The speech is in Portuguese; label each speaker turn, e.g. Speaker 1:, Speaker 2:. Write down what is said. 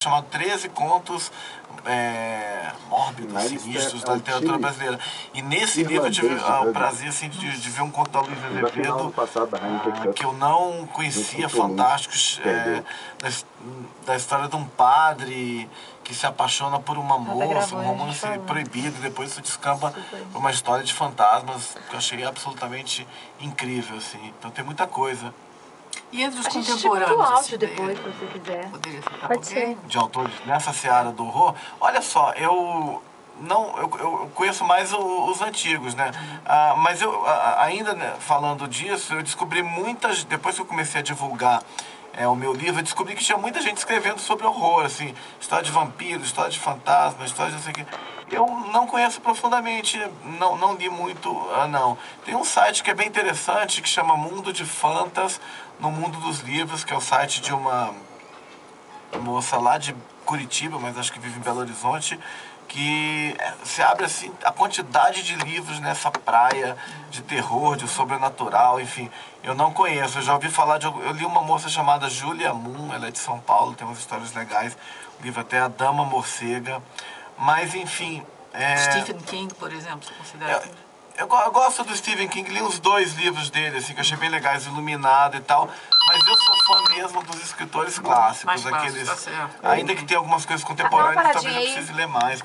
Speaker 1: chamado 13 contos mórbidos, sinistros da literatura brasileira. E nesse livro eu tive o prazer assim, de ver um conto da Luísa Azevedo que eu não conhecia, fantásticos, da história de um padre que se apaixona por uma moça, um romance proibido, e depois isso descamba por uma história de fantasmas que eu achei absolutamente incrível, assim. Então tem muita coisa.
Speaker 2: E entre os contemporâneos,
Speaker 3: um áudio depois, se você quiser.
Speaker 2: Poderia citar
Speaker 3: Pode ser.
Speaker 1: De autores nessa seara do horror. Olha só, eu conheço mais os antigos, né? Mas ainda falando disso, eu descobri muitas, depois que eu comecei a divulgar o meu livro, eu descobri que tinha muita gente escrevendo sobre horror, assim, história de vampiro, história de fantasma, história de não sei o que. Eu não conheço profundamente, não li muito, não. Tem um site que é bem interessante, que chama Mundo de Fantas no Mundo dos Livros, que é o site de uma moça lá de Curitiba, mas acho que vive em Belo Horizonte, que se abre assim a quantidade de livros nessa praia de terror, de sobrenatural, enfim, eu não conheço. Eu já ouvi falar eu li uma moça chamada Julia Moon, ela é de São Paulo, tem umas histórias legais, o livro até A Dama Morcega, mas enfim...
Speaker 2: Stephen King, por exemplo, você considera?
Speaker 1: Eu gosto do Stephen King, li os 2 livros dele, assim, que eu achei bem legais, Iluminado e tal, mas eu sou fã mesmo dos escritores clássicos, aqueles...
Speaker 2: Tá certo.
Speaker 1: Ainda que tenha algumas coisas contemporâneas, talvez eu precise ler mais.